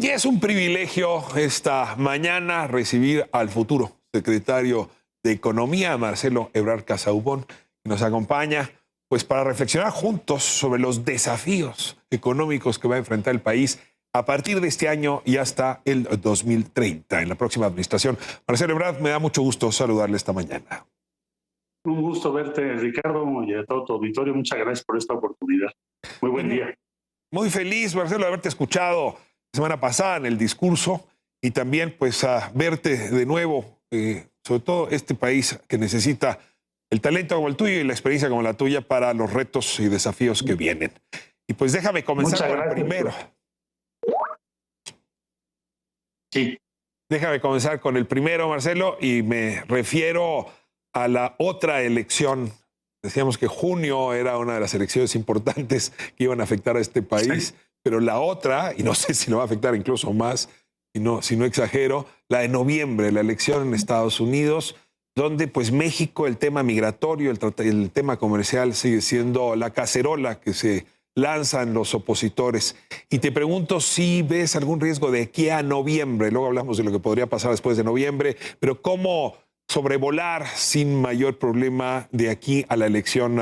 Y es un privilegio esta mañana recibir al futuro secretario de Economía, Marcelo Ebrard Casaubon, que nos acompaña pues para reflexionar juntos sobre los desafíos económicos que va a enfrentar el país a partir de este año y hasta el 2030, en la próxima administración. Marcelo Ebrard, me da mucho gusto saludarle esta mañana. Un gusto verte, Ricardo, y a todo tu auditorio. Muchas gracias por esta oportunidad. Muy buen día. Muy feliz, Marcelo, de haberte escuchado la semana pasada en el discurso y también pues a verte de nuevo, sobre todo este país que necesita el talento como el tuyo y la experiencia como la tuya para los retos y desafíos que vienen. Y pues déjame comenzar con el primero. Sí. Déjame comenzar con el primero, Marcelo, y me refiero a la otra elección. Decíamos que junio era una de las elecciones importantes que iban a afectar a este país, sí. Pero la otra, y no sé si lo va a afectar incluso más, si no exagero, la de noviembre, la elección en Estados Unidos, donde pues México, el tema migratorio, el tema comercial sigue siendo la cacerola que se lanzan los opositores. Y te pregunto si ves algún riesgo de aquí a noviembre, luego hablamos de lo que podría pasar después de noviembre, pero cómo sobrevolar sin mayor problema de aquí a la elección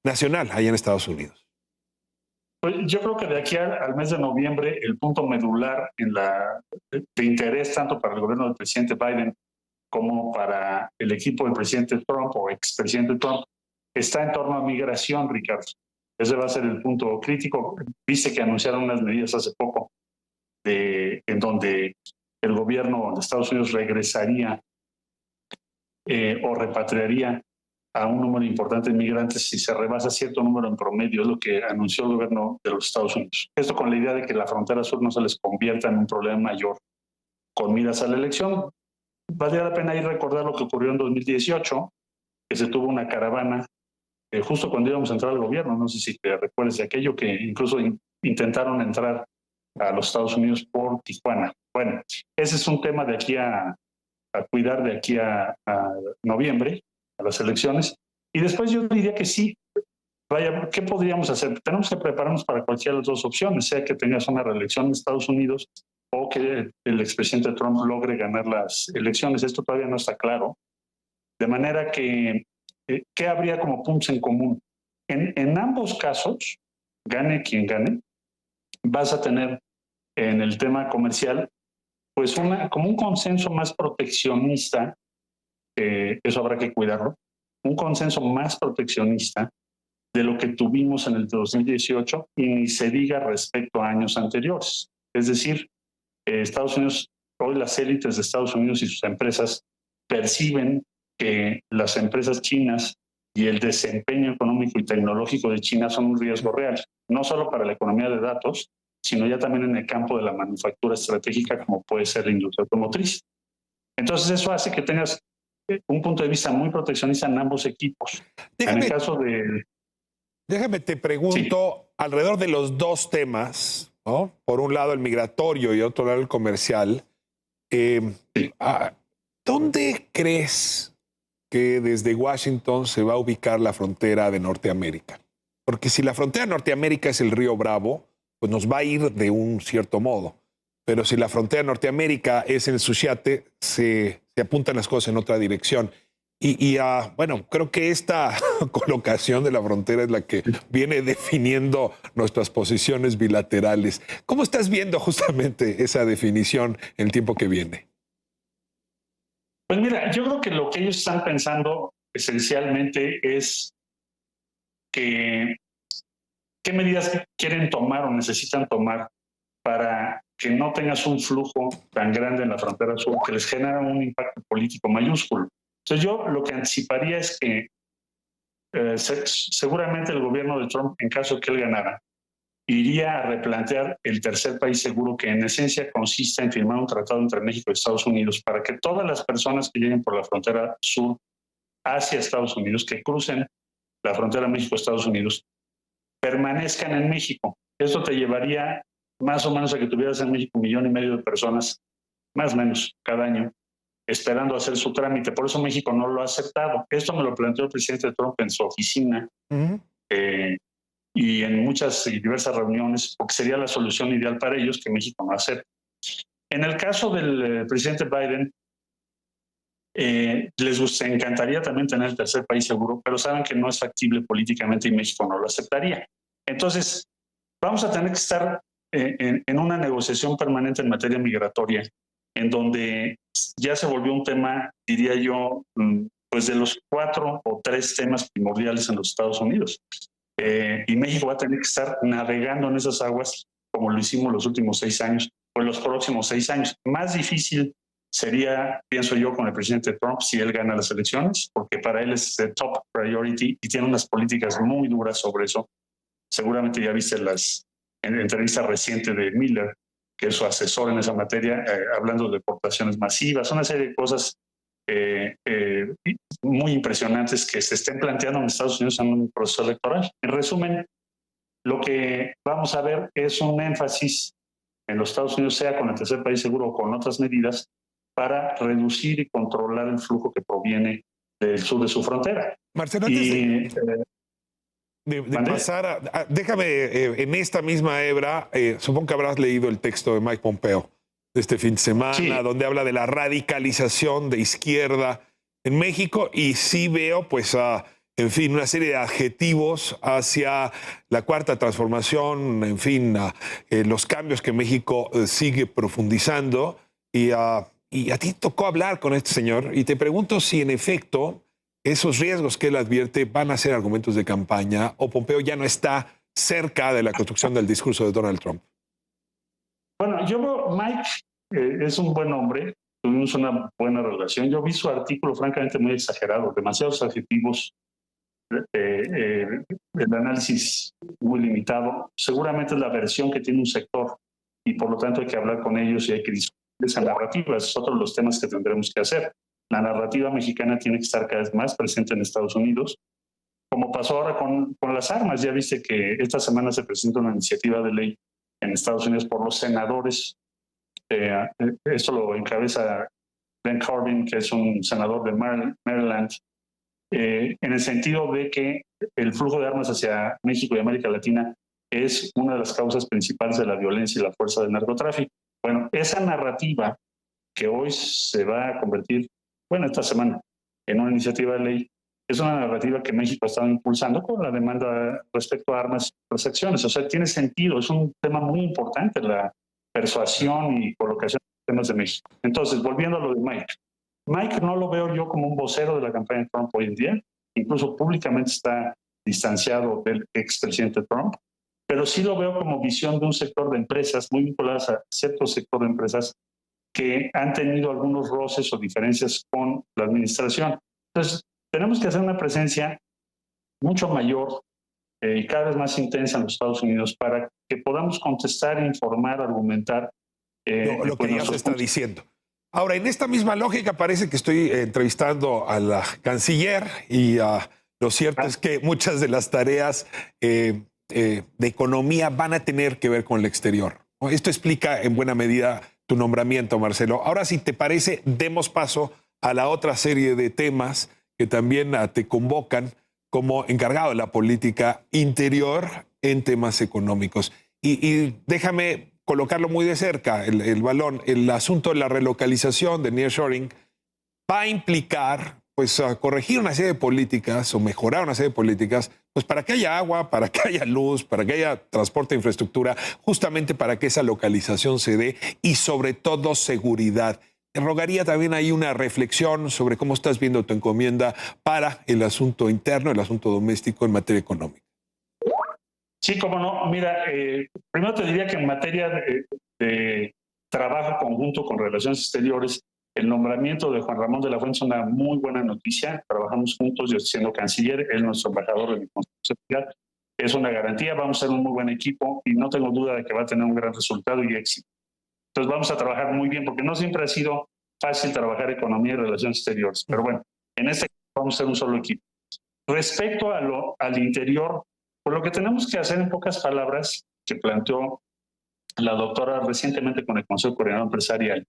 nacional allá en Estados Unidos. Pues yo creo que de aquí al mes de noviembre el punto medular de interés tanto para el gobierno del presidente Biden como para el equipo del presidente Trump o expresidente Trump está en torno a migración, Ricardo. Ese va a ser el punto crítico. Viste que anunciaron unas medidas hace poco en donde el gobierno de Estados Unidos regresaría o repatriaría a un número importante de migrantes si se rebasa cierto número en promedio, es lo que anunció el gobierno de los Estados Unidos. Esto con la idea de que la frontera sur no se les convierta en un problema mayor con miras a la elección. Valdría la pena ir a recordar lo que ocurrió en 2018, que se tuvo una caravana justo cuando íbamos a entrar al gobierno, no sé si te recuerdas de aquello, que incluso intentaron entrar a los Estados Unidos por Tijuana. Bueno, ese es un tema de aquí a cuidar de aquí a noviembre, a las elecciones. Y después yo diría que sí, vaya, ¿qué podríamos hacer? Tenemos que prepararnos para cualquiera de las dos opciones, sea que tengas una reelección en Estados Unidos o que el expresidente Trump logre ganar las elecciones. Esto todavía no está claro. De manera que, ¿qué habría como puntos en común? En ambos casos, gane quien gane, vas a tener en el tema comercial pues como un consenso más proteccionista, eso habrá que cuidarlo, un consenso más proteccionista de lo que tuvimos en el 2018 y ni se diga respecto a años anteriores. Es decir, Estados Unidos, hoy las élites de Estados Unidos y sus empresas perciben que las empresas chinas y el desempeño económico y tecnológico de China son un riesgo real, no solo para la economía de datos, sino ya también en el campo de la manufactura estratégica, como puede ser la industria automotriz. Entonces eso hace que tengas un punto de vista muy proteccionista en ambos equipos. En el caso de... Déjame te pregunto, sí, alrededor de los dos temas, ¿no? Por un lado el migratorio y otro lado el comercial, sí. ¿Dónde crees que desde Washington se va a ubicar la frontera de Norteamérica? Porque si la frontera de Norteamérica es el río Bravo, pues nos va a ir de un cierto modo. Pero si la frontera de Norteamérica es el Suchiate, se apuntan las cosas en otra dirección. Bueno, creo que esta colocación de la frontera es la que viene definiendo nuestras posiciones bilaterales. ¿Cómo estás viendo justamente esa definición en el tiempo que viene? Pues mira, yo creo que lo que ellos están pensando esencialmente es que qué medidas quieren tomar o necesitan tomar para que no tengas un flujo tan grande en la frontera sur que les genera un impacto político mayúsculo. Entonces yo lo que anticiparía es que seguramente el gobierno de Trump, en caso de que él ganara, iría a replantear el tercer país seguro, que en esencia consiste en firmar un tratado entre México y Estados Unidos para que todas las personas que lleguen por la frontera sur hacia Estados Unidos, que crucen la frontera México-Estados Unidos, permanezcan en México. Esto te llevaría más o menos a que tuvieras en México 1,5 millones de personas, más o menos, cada año, esperando hacer su trámite. Por eso México no lo ha aceptado. Esto me lo planteó el presidente Trump en su oficina y en muchas y diversas reuniones, porque sería la solución ideal para ellos que México no acepte. En el caso del presidente Biden, les encantaría también tener el tercer país seguro, pero saben que no es factible políticamente y México no lo aceptaría. Entonces, vamos a tener que estar en una negociación permanente en materia migratoria, en donde ya se volvió un tema, diría yo, pues de los 4 o 3 temas primordiales en los Estados Unidos. Y México va a tener que estar navegando en esas aguas como lo hicimos los últimos 6 años o en los próximos 6 años. Más difícil sería, pienso yo, con el presidente Trump si él gana las elecciones, porque para él es the top priority y tiene unas políticas muy duras sobre eso. Seguramente ya viste las entrevistas recientes de Miller, que es su asesor en esa materia, hablando de deportaciones masivas, una serie de cosas muy impresionantes que se estén planteando en Estados Unidos en un proceso electoral. En resumen, lo que vamos a ver es un énfasis en los Estados Unidos, sea con el tercer país seguro o con otras medidas, para reducir y controlar el flujo que proviene del sur de su frontera. Marcelo, antes de pasar déjame, en esta misma hebra, supongo que habrás leído el texto de Mike Pompeo de este fin de semana, sí, donde habla de la radicalización de izquierda en México, y sí veo, pues, en fin, una serie de adjetivos hacia la cuarta transformación, en fin, los cambios que México sigue profundizando, y a ti tocó hablar con este señor, y te pregunto si en efecto esos riesgos que él advierte van a ser argumentos de campaña, o Pompeo ya no está cerca de la construcción del discurso de Donald Trump. Bueno, Mike es un buen hombre, tuvimos una buena relación. Yo vi su artículo francamente muy exagerado, demasiados adjetivos, el análisis muy limitado. Seguramente es la versión que tiene un sector y por lo tanto hay que hablar con ellos y hay que discutir esa narrativa. Esos son otros de los temas que tendremos que hacer. La narrativa mexicana tiene que estar cada vez más presente en Estados Unidos, como pasó ahora con las armas. Ya viste que esta semana se presenta una iniciativa de ley en Estados Unidos por los senadores. Eso lo encabeza Ben Corbin, que es un senador de Maryland, en el sentido de que el flujo de armas hacia México y América Latina es una de las causas principales de la violencia y la fuerza del narcotráfico. Bueno, esa narrativa que hoy se va a convertir, esta semana, en una iniciativa de ley, es una narrativa que México ha estado impulsando con la demanda respecto a armas y transacciones. O sea, tiene sentido, es un tema muy importante la persuasión y colocación de temas de México. Entonces, volviendo a lo de Mike. Mike no lo veo yo como un vocero de la campaña de Trump hoy en día, incluso públicamente está distanciado del expresidente Trump, pero sí lo veo como visión de un sector de empresas muy vinculadas a cierto sector de empresas que han tenido algunos roces o diferencias con la administración. Entonces, tenemos que hacer una presencia mucho mayor y cada vez más intensa en los Estados Unidos para que podamos contestar, informar, argumentar. Lo que ya se está diciendo. Ahora, en esta misma lógica parece que estoy entrevistando a la canciller y lo cierto es que muchas de las tareas de economía van a tener que ver con el exterior, ¿no? Esto explica en buena medida tu nombramiento, Marcelo. Ahora, si te parece, demos paso a la otra serie de temas que también te convocan como encargado de la política interior en temas económicos. Y déjame colocarlo muy de cerca, el balón. El asunto de la relocalización, de nearshoring, va a implicar, pues, corregir una serie de políticas o mejorar una serie de políticas, pues, para que haya agua, para que haya luz, para que haya transporte e infraestructura, justamente para que esa localización se dé y sobre todo seguridad. Te rogaría también ahí una reflexión sobre cómo estás viendo tu encomienda para el asunto interno, el asunto doméstico en materia económica. Sí, cómo no. Mira, primero te diría que en materia de trabajo conjunto con relaciones exteriores, el nombramiento de Juan Ramón de la Fuente es una muy buena noticia. Trabajamos juntos, yo siendo canciller, él nuestro embajador de mi Consejo de Seguridad. Es una garantía, vamos a ser un muy buen equipo y no tengo duda de que va a tener un gran resultado y éxito. Entonces vamos a trabajar muy bien, porque no siempre ha sido fácil trabajar economía y relaciones exteriores. Pero bueno, en este caso vamos a ser un solo equipo. Respecto al interior, pues lo que tenemos que hacer, en pocas palabras, que planteó la doctora recientemente con el Consejo Coordinador Empresarial,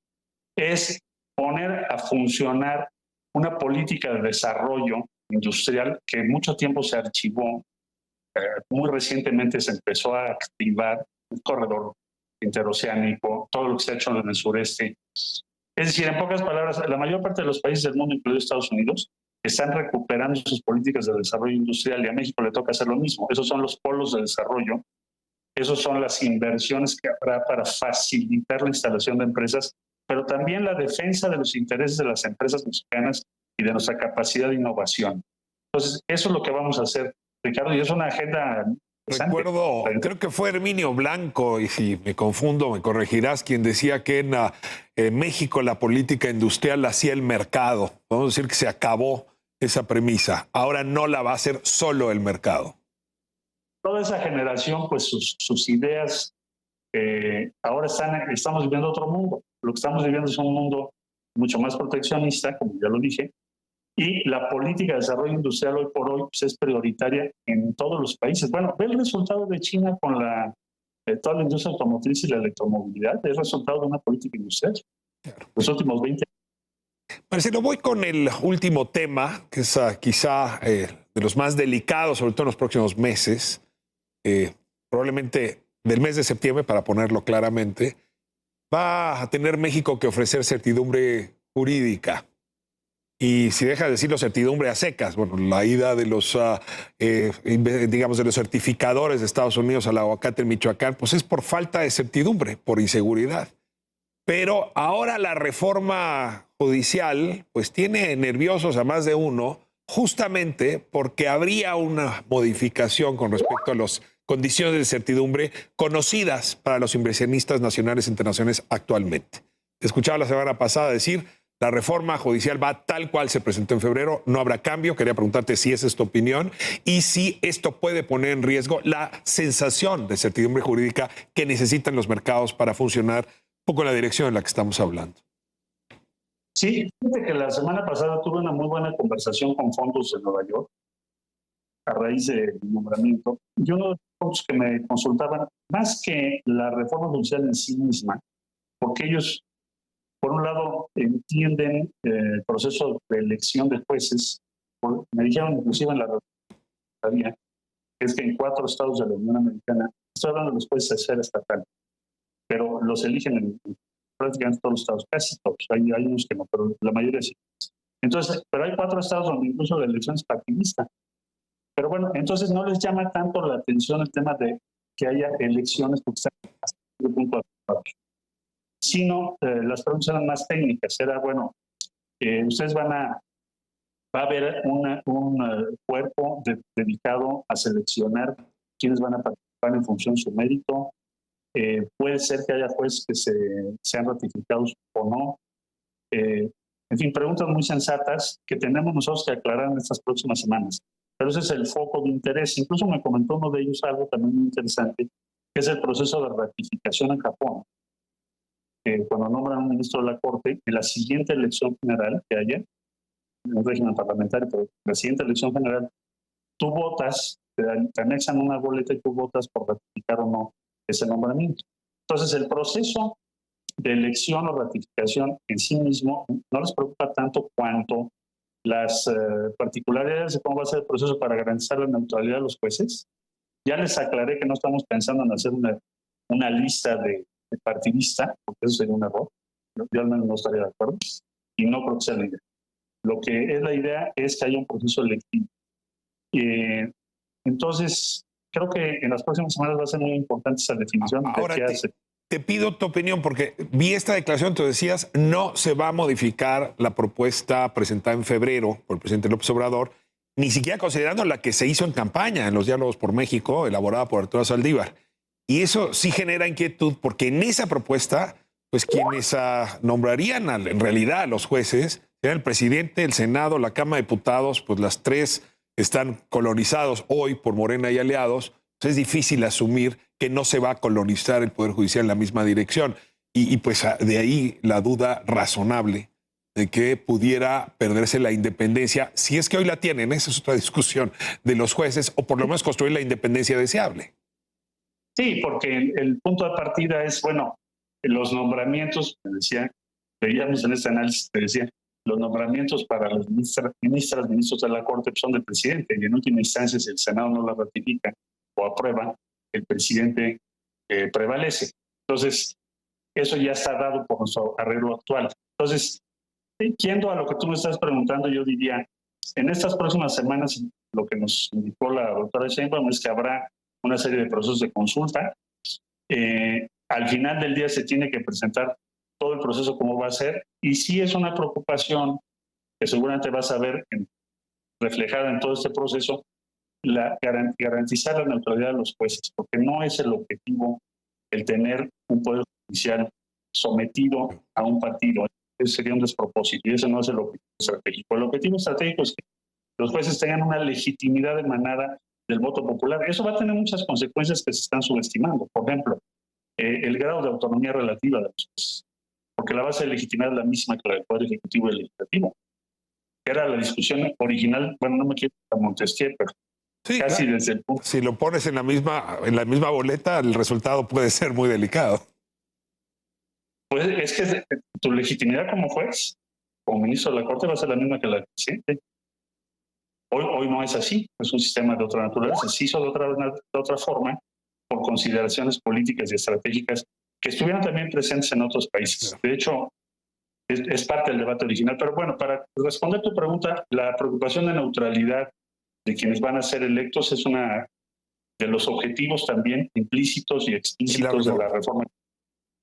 es poner a funcionar una política de desarrollo industrial que mucho tiempo se archivó. Muy recientemente se empezó a activar un corredor interoceánico, todo lo que se ha hecho en el sureste. Es decir, en pocas palabras, la mayor parte de los países del mundo, incluidos Estados Unidos, están recuperando sus políticas de desarrollo industrial y a México le toca hacer lo mismo. Esos son los polos de desarrollo, esos son las inversiones que habrá para facilitar la instalación de empresas, pero también la defensa de los intereses de las empresas mexicanas y de nuestra capacidad de innovación. Entonces, eso es lo que vamos a hacer, Ricardo, y es una agenda. Recuerdo, creo que fue Herminio Blanco, y si me confundo, me corregirás, quien decía que en México la política industrial la hacía el mercado. Podemos decir que se acabó esa premisa. Ahora no la va a hacer solo el mercado. Toda esa generación, pues sus ideas, ahora estamos viviendo otro mundo. Lo que estamos viviendo es un mundo mucho más proteccionista, como ya lo dije, y la política de desarrollo industrial hoy por hoy pues, es prioritaria en todos los países. Bueno, ve el resultado de China con toda la industria automotriz y la electromovilidad, es resultado de una política industrial. Claro. Los últimos 20 años. Marcelo, voy con el último tema, que es quizá de los más delicados, sobre todo en los próximos meses, probablemente del mes de septiembre, para ponerlo claramente, va a tener México que ofrecer certidumbre jurídica. Y si deja de decirlo certidumbre a secas, bueno, la ida de los, digamos, de los certificadores de Estados Unidos al aguacate en Michoacán, pues es por falta de certidumbre, por inseguridad. Pero ahora la reforma judicial, pues tiene nerviosos a más de uno, justamente porque habría una modificación con respecto a las condiciones de certidumbre conocidas para los inversionistas nacionales e internacionales actualmente. Te escuchaba la semana pasada decir, la reforma judicial va tal cual se presentó en febrero, no habrá cambio. Quería preguntarte si esa es tu opinión y si esto puede poner en riesgo la sensación de certidumbre jurídica que necesitan los mercados para funcionar un poco en la dirección en la que estamos hablando. Sí, fíjate que la semana pasada tuve una muy buena conversación con fondos de Nueva York a raíz del nombramiento. Y uno de los puntos que me consultaban, más que la reforma judicial en sí misma, porque ellos, por un lado, entienden el proceso de elección de jueces. Me dijeron inclusive en la reunión, es que en 4 estados de la Unión Americana, estoy hablando de los jueces de esfera estatal, pero los eligen en prácticamente todos los estados, casi todos. Hay unos que no, pero la mayoría sí. Entonces, pero hay 4 estados donde incluso la elección es partidista. Pero bueno, entonces no les llama tanto la atención el tema de que haya elecciones porque están hasta el punto de acuerdo, sino las preguntas eran más técnicas. Era, bueno, ustedes va a haber un cuerpo dedicado a seleccionar quiénes van a participar en función de su mérito. Puede ser que haya jueces que sean ratificados o no. En fin, preguntas muy sensatas que tenemos nosotros que aclarar en estas próximas semanas. Pero ese es el foco de interés. Incluso me comentó uno de ellos algo también muy interesante, que es el proceso de ratificación en Japón. Cuando nombran un ministro de la Corte, en la siguiente elección general que haya, en un régimen parlamentario, pero en la siguiente elección general, tú votas, te anexan una boleta y tú votas por ratificar o no ese nombramiento. Entonces, el proceso de elección o ratificación en sí mismo no les preocupa tanto cuanto las particularidades de cómo va a ser el proceso para garantizar la neutralidad de los jueces. Ya les aclaré que no estamos pensando en hacer una lista de partidista, porque eso sería un error. Yo al menos no estaría de acuerdo y no creo que sea la idea. Lo que es la idea es que haya un proceso electivo. Entonces, creo que en las próximas semanas va a ser muy importante esa definición Ahora de qué hace. Te pido tu opinión porque vi esta declaración, tú decías, no se va a modificar la propuesta presentada en febrero por el presidente López Obrador, ni siquiera considerando la que se hizo en campaña en los Diálogos por México, elaborada por Arturo Saldívar. Y eso sí genera inquietud porque en esa propuesta, pues quienes nombrarían en realidad a los jueces serían el presidente, el Senado, la Cámara de Diputados, pues las 3 están colonizados hoy por Morena y aliados. Es difícil asumir que no se va a colonizar el Poder Judicial en la misma dirección. Y pues de ahí la duda razonable de que pudiera perderse la independencia, si es que hoy la tienen, esa es otra discusión, de los jueces, o por lo menos construir la independencia deseable. Sí, porque el punto de partida es, bueno, los nombramientos, me decía, veíamos en este análisis, te decía, los nombramientos para los ministros de la Corte son del presidente, y en última instancia, si el Senado no la ratifica o aprueba, el presidente prevalece. Entonces, eso ya está dado por nuestro arreglo actual. Entonces, yendo a lo que tú me estás preguntando, yo diría, en estas próximas semanas, lo que nos indicó la doctora Sheinbaum es que habrá una serie de procesos de consulta. Al final del día se tiene que presentar todo el proceso cómo va a ser, y sí es una preocupación que seguramente vas a ver reflejada en todo este proceso, garantizar la neutralidad de los jueces, porque no es el objetivo el tener un poder judicial sometido a un partido. Ese sería un despropósito, y ese no es el objetivo estratégico. El objetivo estratégico es que los jueces tengan una legitimidad emanada del voto popular. Eso va a tener muchas consecuencias que se están subestimando. Por ejemplo, el grado de autonomía relativa de los jueces, porque la base de legitimidad es la misma que la del Poder Ejecutivo y el Legislativo. Era la discusión original, bueno, no me quiero ir a Montesquieu, pero sí, casi claro. desde el punto. Si lo pones en la misma boleta, el resultado puede ser muy delicado. Pues es que tu legitimidad como juez, como ministro de la Corte, va a ser la misma que la del presidente. Hoy no es así, es un sistema de otra naturaleza. Se hizo de otra forma por consideraciones políticas y estratégicas que estuvieron también presentes en otros países. De hecho, es parte del debate original. Pero bueno, para responder tu pregunta, la preocupación de neutralidad de quienes van a ser electos es una de los objetivos también implícitos y explícitos de la reforma.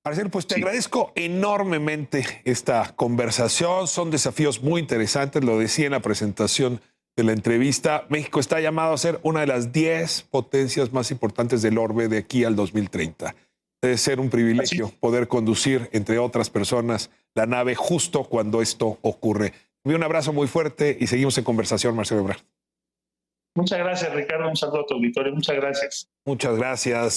Marcelo, pues te agradezco enormemente esta conversación. Son desafíos muy interesantes, lo decía en la presentación de la entrevista. México está llamado a ser una de las 10 potencias más importantes del orbe de aquí al 2030. Debe ser un privilegio poder conducir, entre otras personas, la nave justo cuando esto ocurre. Un abrazo muy fuerte y seguimos en conversación, Marcelo Ebrard. Muchas gracias, Ricardo. Un saludo a tu auditorio. Muchas gracias. Muchas gracias.